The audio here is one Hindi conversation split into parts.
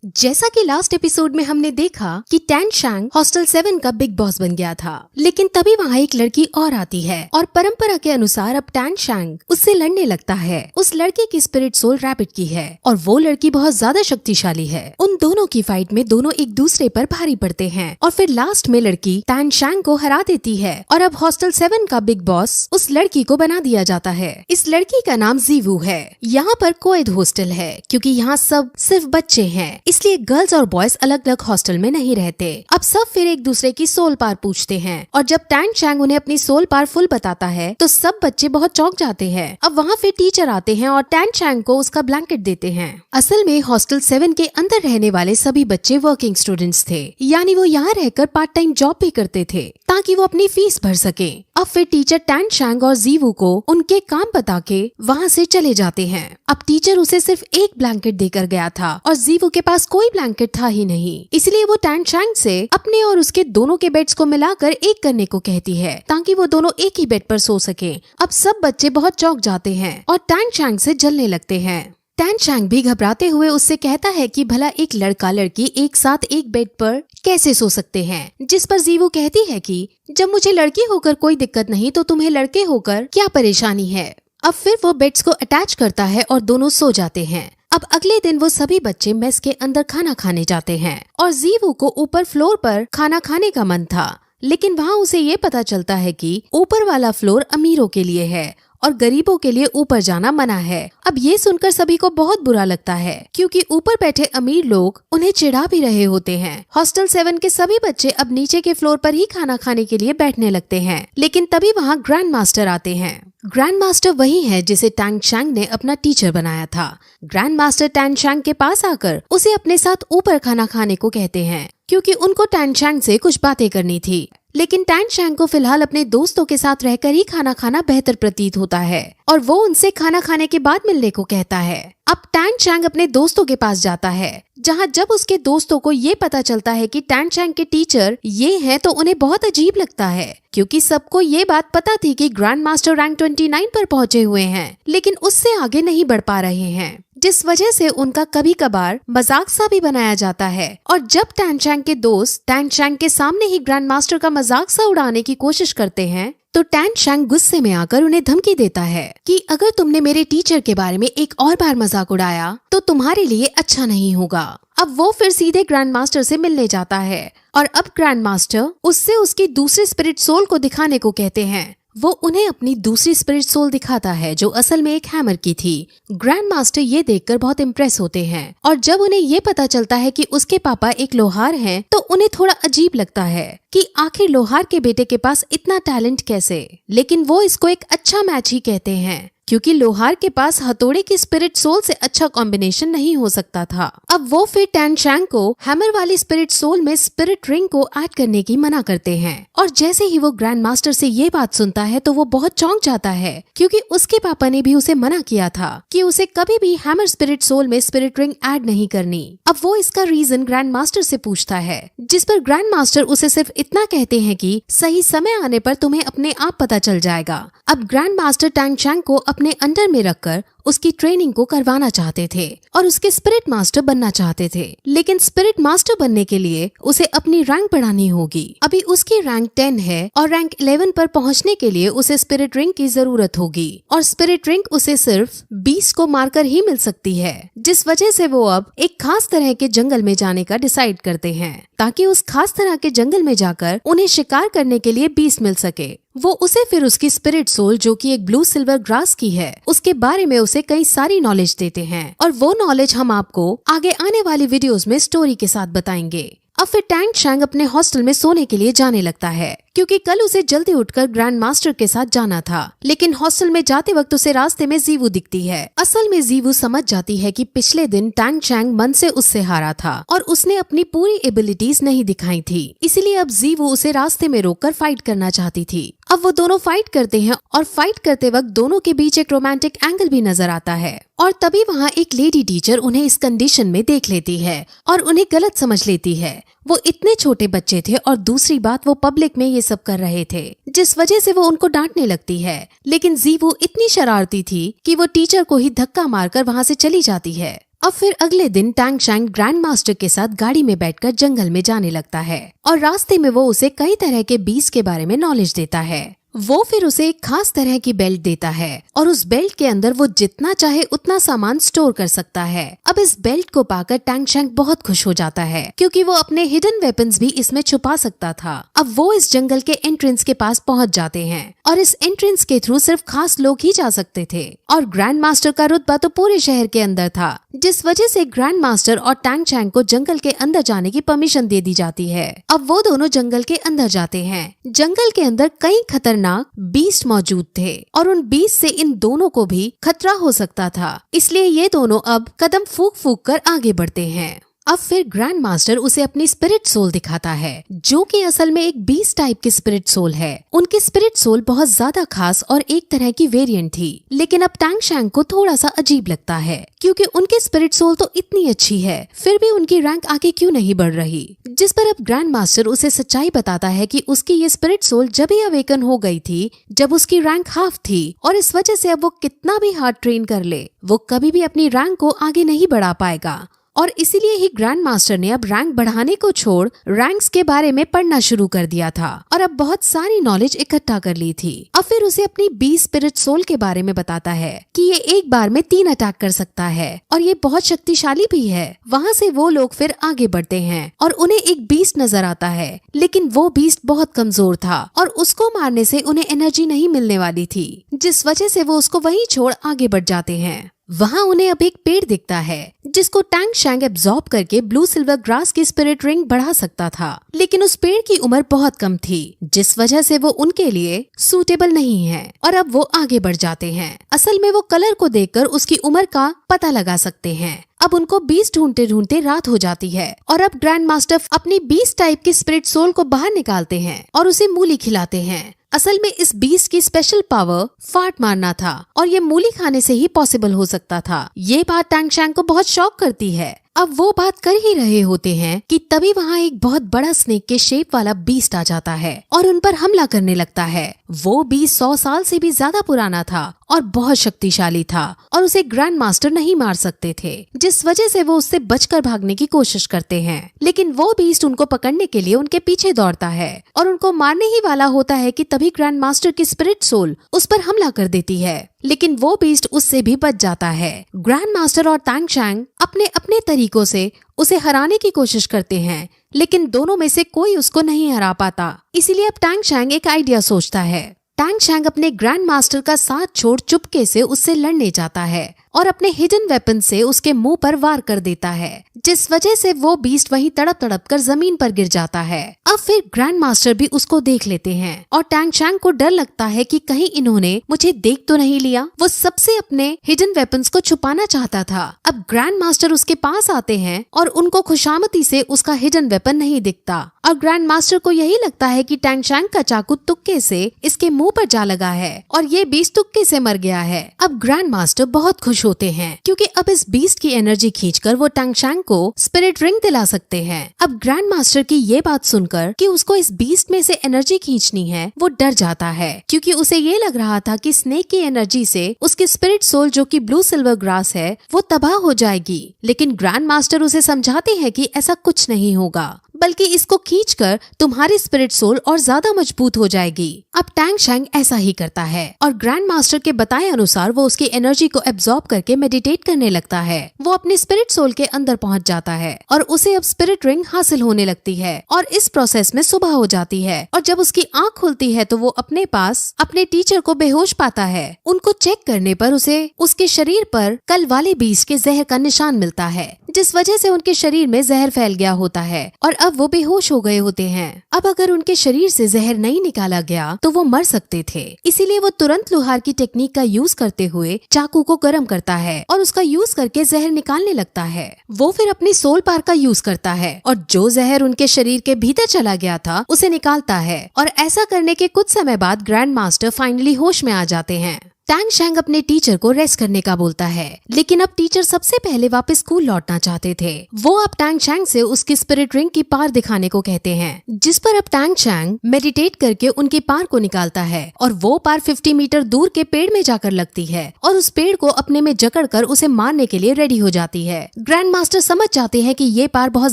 जैसा कि लास्ट एपिसोड में हमने देखा कि टैन शैंग हॉस्टल 7 का बिग बॉस बन गया था, लेकिन तभी वहाँ एक लड़की और आती है और परंपरा के अनुसार अब टैन शैंग उससे लड़ने लगता है। उस लड़के की स्पिरिट सोल रैबिट की है और वो लड़की बहुत ज्यादा शक्तिशाली है। उन दोनों की फाइट में दोनों एक दूसरे पर भारी पड़ते हैं और फिर लास्ट में लड़की टैन शैंग को हरा देती है और अब हॉस्टल 7 का बिग बॉस उस लड़की को बना दिया जाता है। इस लड़की का नाम जीवू है। यहाँ पर कोएड हॉस्टल है क्योंकि यहाँ सब सिर्फ बच्चे हैं, इसलिए गर्ल्स और बॉयज अलग अलग हॉस्टल में नहीं रहते। अब सब फिर एक दूसरे की सोल पावर पूछते हैं और जब टैन शैंग उन्हें अपनी सोल पावर फुल बताता है तो सब बच्चे बहुत चौंक जाते हैं। अब वहाँ फिर टीचर आते हैं और टैन शैंग को उसका ब्लैंकेट देते हैं। असल में हॉस्टल 7 के अंदर रहने वाले सभी बच्चे वर्किंग स्टूडेंट्स थे, यानी वो यहाँ रहकर पार्ट टाइम जॉब भी करते थे ताकि वो अपनी फीस भर सके। अब फिर टीचर टैन शैंग और जीवू को उनके काम बता के वहाँ से चले जाते हैं। अब टीचर उसे सिर्फ एक ब्लैंकेट देकर गया था और जीवू के पास कोई ब्लैंकेट था ही नहीं, इसलिए वो टैन शैंग से अपने और उसके दोनों के बेड्स को मिलाकर एक करने को कहती है ताकि वो दोनों एक ही बेड पर सो सके। अब सब बच्चे बहुत चौंक जाते हैं और टैन शैंग से जलने लगते हैं। टैन शैंग भी घबराते हुए उससे कहता है कि भला एक लड़का लड़की एक साथ एक बेड पर कैसे सो सकते हैं, जिस पर जीवू कहती है कि जब मुझे लड़की होकर कोई दिक्कत नहीं तो तुम्हें लड़के होकर क्या परेशानी है। अब फिर वो बेड्स को अटैच करता है और दोनों सो जाते हैं। अब अगले दिन वो सभी बच्चे मेस के अंदर खाना खाने जाते हैं और जीवू को ऊपर फ्लोर पर खाना खाने का मन था, लेकिन वहाँ उसे ये पता चलता है कि ऊपर वाला फ्लोर अमीरों के लिए है और गरीबों के लिए ऊपर जाना मना है। अब ये सुनकर सभी को बहुत बुरा लगता है क्योंकि ऊपर बैठे अमीर लोग उन्हें चिढ़ा भी रहे होते हैं। हॉस्टल 7 के सभी बच्चे अब नीचे के फ्लोर पर ही खाना खाने के लिए बैठने लगते हैं, लेकिन तभी वहाँ ग्रैंड मास्टर आते हैं। ग्रैंड मास्टर वही है जिसे टैन शैंग ने अपना टीचर बनाया था। ग्रैंड मास्टर टैन शैंग के पास आकर उसे अपने साथ ऊपर खाना खाने को कहते हैं क्योंकि उनको टैन शैंग से कुछ बातें करनी थी, लेकिन टैन शैंग को फिलहाल अपने दोस्तों के साथ रहकर ही खाना खाना बेहतर प्रतीत होता है और वो उनसे खाना खाने के बाद मिलने को कहता है। अब टैन शैंग अपने दोस्तों के पास जाता है, जहाँ जब उसके दोस्तों को ये पता चलता है कि टैन शैंग के टीचर ये हैं तो उन्हें बहुत अजीब लगता है क्योंकि सबको ये बात पता थी कि ग्रैंड मास्टर रैंक 29 पर पहुँचे हुए हैं, लेकिन उससे आगे नहीं बढ़ पा रहे हैं, जिस वजह से उनका कभी कभार मजाक सा भी बनाया जाता है। और जब टैन शैंग के दोस्त टैन शैंग के सामने ही ग्रैंड मास्टर का मजाक सा उड़ाने की कोशिश करते हैं तो टैन शैंग गुस्से में आकर उन्हें धमकी देता है कि अगर तुमने मेरे टीचर के बारे में एक और बार मजाक उड़ाया तो तुम्हारे लिए अच्छा नहीं होगा। अब वो फिर सीधे ग्रैंड मास्टर से मिलने जाता है और अब ग्रैंड मास्टर उससे उसकी दूसरी स्पिरिट सोल को दिखाने को कहते हैं। वो उन्हें अपनी दूसरी स्पिरिट सोल दिखाता है जो असल में एक हैमर की थी। ग्रैंड मास्टर ये देखकर बहुत इम्प्रेस होते हैं और जब उन्हें ये पता चलता है कि उसके पापा एक लोहार हैं तो उन्हें थोड़ा अजीब लगता है कि आखिर लोहार के बेटे के पास इतना टैलेंट कैसे, लेकिन वो इसको एक अच्छा मैच ही कहते हैं क्योंकि लोहार के पास हथौड़े की स्पिरिट सोल से अच्छा कॉम्बिनेशन नहीं हो सकता था। अब वो फिर टैन शैंग को हैमर वाली स्पिरिट सोल में स्पिरिट रिंग को ऐड करने की मना करते हैं और जैसे ही वो ग्रैंड मास्टर से ये बात सुनता है तो वो बहुत चौंक जाता है क्योंकि उसके पापा ने भी उसे मना किया था कि उसे कभी भी हैमर स्पिरिट सोल में स्पिरिट रिंग ऐड नहीं करनी। अब वो इसका रीजन ग्रैंड मास्टर से पूछता है, जिस पर ग्रैंड मास्टर उसे सिर्फ इतना कहते हैं कि सही समय आने पर तुम्हें अपने आप पता चल जाएगा। अब ग्रैंड मास्टर टैन शैंग को अपने अंडर में रखकर उसकी ट्रेनिंग को करवाना चाहते थे और उसके स्पिरिट मास्टर बनना चाहते थे, लेकिन स्पिरिट मास्टर बनने के लिए उसे अपनी रैंक बढ़ानी होगी। अभी उसकी रैंक 10 है और रैंक 11 पर पहुंचने के लिए उसे स्पिरिट रिंग की जरूरत होगी और स्पिरिट रिंग उसे सिर्फ 20 को मारकर ही मिल सकती है, जिस वजह से वो अब एक खास तरह के जंगल में जाने का डिसाइड करते हैं ताकि उस खास तरह के जंगल में जाकर उन्हें शिकार करने के लिए 20 मिल सके। वो उसे फिर उसकी स्पिरिट सोल जो कि एक ब्लू सिल्वर ग्रास की है उसके बारे में उसे कई सारी नॉलेज देते हैं और वो नॉलेज हम आपको आगे आने वाली वीडियोस में स्टोरी के साथ बताएंगे। अब फिर टैन शैंग अपने हॉस्टल में सोने के लिए जाने लगता है क्योंकि कल उसे जल्दी उठकर ग्रैंड मास्टर के साथ जाना था, लेकिन हॉस्टल में जाते वक्त उसे रास्ते में जीवू दिखती है। असल में जीवू समझ जाती है कि पिछले दिन टैन शैंग मन से उससे हारा था और उसने अपनी पूरी एबिलिटीज नहीं दिखाई थी, इसीलिए अब जीवू उसे रास्ते में रोककर फाइट करना चाहती थी। अब वो दोनों फाइट करते हैं और फाइट करते वक्त दोनों के बीच एक रोमांटिक एंगल भी नजर आता है और तभी वहाँ एक लेडी टीचर उन्हें इस कंडीशन में देख लेती है और उन्हें गलत समझ लेती है। वो इतने छोटे बच्चे थे और दूसरी बात वो पब्लिक में ये सब कर रहे थे, जिस वजह से वो उनको डांटने लगती है, लेकिन जीवू इतनी शरारती थी कि वो टीचर को ही धक्का मारकर वहाँ से चली जाती है। अब फिर अगले दिन टैंग शैंग ग्रैंड मास्टर के साथ गाड़ी में बैठकर जंगल में जाने लगता है और रास्ते में वो उसे कई तरह के बीस्ट के बारे में नॉलेज देता है। वो फिर उसे एक खास तरह की बेल्ट देता है और उस बेल्ट के अंदर वो जितना चाहे उतना सामान स्टोर कर सकता है। अब इस बेल्ट को पाकर टैंग शैंग बहुत खुश हो जाता है क्योंकि वो अपने हिडन वेपन्स भी इसमें छुपा सकता था। अब वो इस जंगल के एंट्रेंस के पास पहुंच जाते हैं और इस एंट्रेंस के थ्रू सिर्फ खास लोग ही जा सकते थे और ग्रैंड मास्टर का रुतबा तो पूरे शहर के अंदर था, जिस वजह से ग्रैंड मास्टर और टैंग शैंग को जंगल के अंदर जाने की परमिशन दे दी जाती है। अब वो दोनों जंगल के अंदर जाते हैं। जंगल के अंदर कई खतरनाक बीस्ट मौजूद थे और उन बीस्ट से इन दोनों को भी खतरा हो सकता था, इसलिए ये दोनों अब कदम फूंक फूंक कर आगे बढ़ते हैं। अब फिर ग्रैंड मास्टर उसे अपनी स्पिरिट सोल दिखाता है जो कि असल में एक बीस्ट टाइप की स्पिरिट सोल है। उनकी स्पिरिट सोल बहुत ज्यादा खास और एक तरह की वेरिएंट थी, लेकिन अब टैंग शैंग को थोड़ा सा अजीब लगता है क्योंकि उनकी स्पिरिट सोल तो इतनी अच्छी है फिर भी उनकी रैंक आगे क्यों नहीं बढ़ रही। जिस पर अब ग्रैंड मास्टर उसे सच्चाई बताता है कि उसकी ये स्पिरिट सोल जब ही अवेकन हो गई थी जब उसकी रैंक हाफ थी और इस वजह से अब वो कितना भी हार्ड ट्रेन कर ले वो कभी भी अपनी रैंक को आगे नहीं बढ़ा पाएगा और इसीलिए ही ग्रैंड मास्टर ने अब रैंक बढ़ाने को छोड़ रैंक्स के बारे में पढ़ना शुरू कर दिया था और अब बहुत सारी नॉलेज इकट्ठा कर ली थी। अब फिर उसे अपनी बीस्ट स्पिरिट सोल के बारे में बताता है कि ये एक बार में 3 अटैक कर सकता है और ये बहुत शक्तिशाली भी है। वहाँ से वो लोग फिर आगे बढ़ते हैं और उन्हें एक बीस्ट नजर आता है, लेकिन वो बीस्ट बहुत कमजोर था और उसको मारने से उन्हें एनर्जी नहीं मिलने वाली थी, जिस वजह से वो उसको वहीं छोड़ आगे बढ़ जाते हैं। वहाँ उन्हें अब एक पेड़ दिखता है जिसको टैंग शैंग एब्जॉर्ब करके ब्लू सिल्वर ग्रास की स्पिरिट रिंग बढ़ा सकता था, लेकिन उस पेड़ की उम्र बहुत कम थी जिस वजह से वो उनके लिए सूटेबल नहीं है और अब वो आगे बढ़ जाते हैं। असल में वो कलर को देखकर उसकी उम्र का पता लगा सकते हैं। अब उनको बीस्ट ढूंढते ढूंढते रात हो जाती है और अब ग्रैंड मास्टर अपनी बीस्ट टाइप की स्पिरिट सोल को बाहर निकालते हैं और उसे मूली खिलाते हैं। असल में इस बीस्ट की स्पेशल पावर फाट मारना था और ये मूली खाने से ही पॉसिबल हो सकता था। ये बात टैंग शैंग को बहुत शॉक करती है। अब वो बात कर ही रहे होते हैं कि तभी वहाँ एक बहुत बड़ा स्नेक के शेप वाला बीस्ट आ जाता है और उन पर हमला करने लगता है। वो बीस्ट 100 साल से भी ज्यादा पुराना था और बहुत शक्तिशाली था और उसे ग्रैंड मास्टर नहीं मार सकते थे, जिस वजह से वो उससे बचकर भागने की कोशिश करते हैं। लेकिन वो बीस्ट उनको पकड़ने के लिए उनके पीछे दौड़ता है और उनको मारने ही वाला होता है कि तभी ग्रैंड मास्टर की स्पिरिट सोल उस पर हमला कर देती है, लेकिन वो बीस्ट उससे भी बच जाता है। ग्रैंड मास्टर और टैंग शैंग अपने अपने तरीकों से उसे हराने की कोशिश करते हैं, लेकिन दोनों में से कोई उसको नहीं हरा पाता। इसीलिए अब टैंग शैंग एक आइडिया सोचता है। टैंग शैंग अपने ग्रैंड मास्टर का साथ छोड़ चुपके से उससे लड़ने जाता है और अपने हिडन वेपन से उसके मुंह पर वार कर देता है, जिस वजह से वो बीस्ट वहीं तड़प तड़प कर जमीन पर गिर जाता है। अब फिर ग्रैंड मास्टर भी उसको देख लेते हैं और टैंग शैंग को डर लगता है कि कहीं इन्होंने मुझे देख तो नहीं लिया। वो सबसे अपने हिडन वेपन्स को छुपाना चाहता था। अब ग्रैंड मास्टर उसके पास आते हैं और उनको खुशामती से उसका हिडन वेपन नहीं दिखता और ग्रैंड मास्टर को यही लगता है कि टैंग शैंग का चाकू तुक्के से इसके मुंह पर जा लगा है और ये बीस्ट तुक्के से मर गया है। अब ग्रैंड मास्टर बहुत खुश होते हैं क्योंकि अब इस बीस्ट की एनर्जी खींचकर वो टैंग शैंग को स्पिरिट रिंग दिला सकते हैं। अब ग्रैंड मास्टर की ये बात सुनकर कि उसको इस बीस्ट में से एनर्जी खींचनी है, वो डर जाता है क्योंकि उसे ये लग रहा था कि स्नेक की एनर्जी से उसकी स्पिरिट सोल जो कि ब्लू सिल्वर ग्रास है वो तबाह हो जाएगी। लेकिन ग्रैंड मास्टर उसे समझाते हैं कि ऐसा कुछ नहीं होगा, बल्कि इसको खींचकर तुम्हारी स्पिरिट सोल और ज्यादा मजबूत हो जाएगी। अब टैंग शैंग ऐसा ही करता है और ग्रैंड मास्टर के बताए अनुसार वो उसकी एनर्जी को एब्जॉर्ब करके मेडिटेट करने लगता है। वो अपनी स्पिरिट सोल के अंदर पहुंच जाता है और उसे अब स्पिरिट रिंग हासिल होने लगती है और इस प्रोसेस में सुबह हो जाती है और जब उसकी आँख खुलती है तो वो अपने पास अपने टीचर को बेहोश पाता है। उनको चेक करने पर उसे उसके शरीर पर कल वाले बीस्ट के जहर का निशान मिलता है, जिस वजह से उनके शरीर में जहर फैल गया होता है और अब वो बेहोश हो गए होते हैं। अब अगर उनके शरीर से जहर नहीं निकाला गया तो वो मर सकते थे, इसीलिए वो तुरंत लोहार की टेक्निक का यूज करते हुए चाकू को गर्म करता है और उसका यूज करके जहर निकालने लगता है। वो फिर अपनी सोल पार का यूज करता है और जो जहर उनके शरीर के भीतर चला गया था उसे निकालता है और ऐसा करने के कुछ समय बाद ग्रैंड मास्टर फाइनली होश में आ जाते हैं। टैंग शैंग अपने टीचर को रेस्ट करने का बोलता है, लेकिन अब टीचर सबसे पहले वापस स्कूल लौटना चाहते थे। वो अब टैंग शैंग से उसकी स्पिरिट रिंग की पार दिखाने को कहते हैं, जिस पर अब टैंग शैंग मेडिटेट करके उनकी पार को निकालता है और वो पार 50 मीटर दूर के पेड़ में जाकर लगती है और उस पेड़ को अपने में जकड़कर उसे मारने के लिए रेडी हो जाती है। ग्रैंड मास्टर समझ जाते हैं कि ये पार बहुत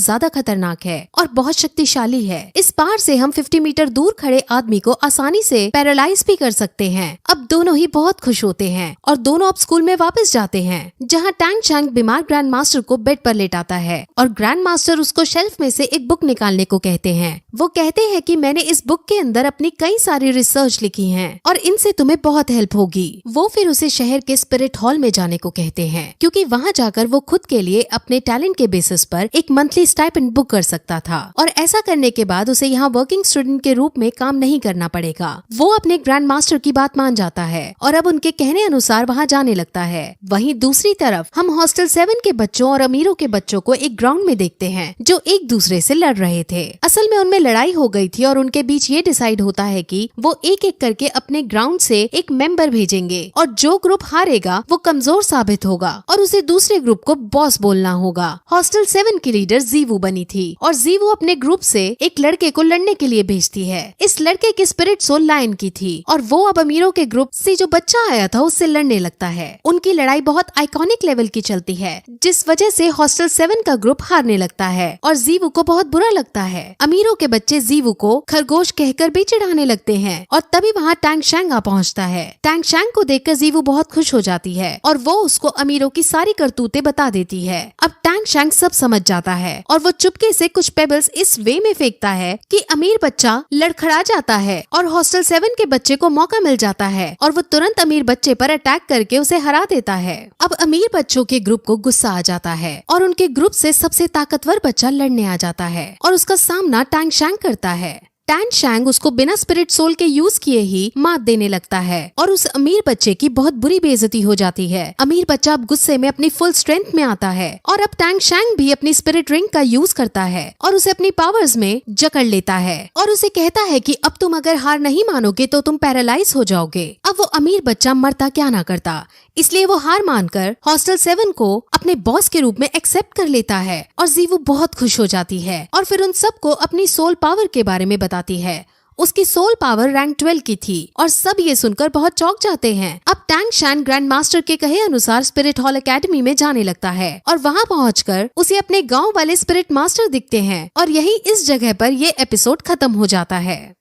ज्यादा खतरनाक है और बहुत शक्तिशाली है। इस पार से हम 50 मीटर दूर खड़े आदमी को आसानी से पैरालाइज भी कर सकते हैं। अब दोनों ही बहुत खुश होते हैं और दोनों अब स्कूल में वापस जाते हैं, जहाँ टैंग शैंग बीमार ग्रैंड मास्टर को बेड पर लेटाता है और ग्रैंड मास्टर उसको शेल्फ में से एक बुक निकालने को कहते हैं। वो कहते हैं कि मैंने इस बुक के अंदर अपनी कई सारी रिसर्च लिखी हैं और इनसे तुम्हें बहुत हेल्प होगी। वो फिर उसे शहर के स्पिरिट हॉल में जाने को कहते हैं, क्योंकि वहाँ जाकर वो खुद के लिए अपने टैलेंट के बेसिस पर एक मंथली स्टाइपेंड बुक कर सकता था और ऐसा करने के बाद उसे यहाँ वर्किंग स्टूडेंट के रूप में काम नहीं करना पड़ेगा। वो अपने ग्रैंड मास्टर की बात मान जाता है और अब उनके कहने अनुसार वहाँ जाने लगता है। वहीं दूसरी तरफ हम हॉस्टल 7 के बच्चों और अमीरों के बच्चों को एक ग्राउंड में देखते हैं जो एक दूसरे से लड़ रहे थे। असल में उनमें लड़ाई हो गई थी और उनके बीच ये डिसाइड होता है कि वो एक एक करके अपने ग्राउंड से एक मेंबर भेजेंगे और जो ग्रुप हारेगा वो कमजोर साबित होगा और उसे दूसरे ग्रुप को बॉस बोलना होगा। हॉस्टल 7 की लीडर जीवू बनी थी और जीवू अपने ग्रुप से एक लड़के को लड़ने के लिए भेजती है। इस लड़के की स्पिरिट सोल लायन की थी और वो अब अमीरों के ग्रुप से जो बच्चा आया था उससे लड़ने लगता है। उनकी लड़ाई बहुत आइकॉनिक लेवल की चलती है, जिस वजह से हॉस्टल 7 का ग्रुप हारने लगता है और जीवू को बहुत बुरा लगता है। अमीरों के बच्चे जीवू को खरगोश कहकर भी चिढ़ाने लगते हैं और तभी वहाँ टैंग शैंग आ पहुँचता है। टैंग शैंग को देखकर जीवू बहुत खुश हो जाती है और वो उसको अमीरों की सारी करतूतें बता देती है। अब टैंग शैंग सब समझ जाता है और वो चुपके से कुछ पेबल्स इस वे में फेंकता है कि अमीर बच्चा लड़खड़ा जाता है और हॉस्टल 7 के बच्चे को मौका मिल जाता है और वो तुरंत अमीर बच्चे पर अटैक करके उसे हरा देता है। अब अमीर बच्चों के ग्रुप को गुस्सा आ जाता है और उनके ग्रुप से सबसे ताकतवर बच्चा लड़ने आ जाता है और उसका सामना टैंग शैंग करता है। टैंग शैंग उसको बिना स्पिरिट सोल के यूज किए ही मात देने लगता है और उस अमीर बच्चे की बहुत बुरी बेइज्जती हो जाती है। अमीर बच्चा अब गुस्से में अपनी फुल स्ट्रेंथ में आता है और अब टैंग शैंग भी अपनी स्पिरिट रिंग का यूज करता है और उसे अपनी पावर्स में जकड़ लेता है और उसे कहता है कि अब तुम अगर हार नहीं मानोगे तो तुम पैरालाइज हो जाओगे। अब वो अमीर बच्चा मरता क्या ना करता, इसलिए वो हार मानकर हॉस्टल 7 को अपने बॉस के रूप में एक्सेप्ट कर लेता है और जीवू बहुत खुश हो जाती है और फिर उन सबको अपनी सोल पावर के बारे में बताती है। उसकी सोल पावर रैंक 12 की थी और सब ये सुनकर बहुत चौंक जाते हैं। अब टैंग शैंग ग्रैंड मास्टर के कहे अनुसार स्पिरिट हॉल एकेडमी में जाने लगता है और वहाँ पहुंचकर उसे अपने गांव वाले स्पिरिट मास्टर दिखते हैं और यही इस जगह पर ये एपिसोड खत्म हो जाता है।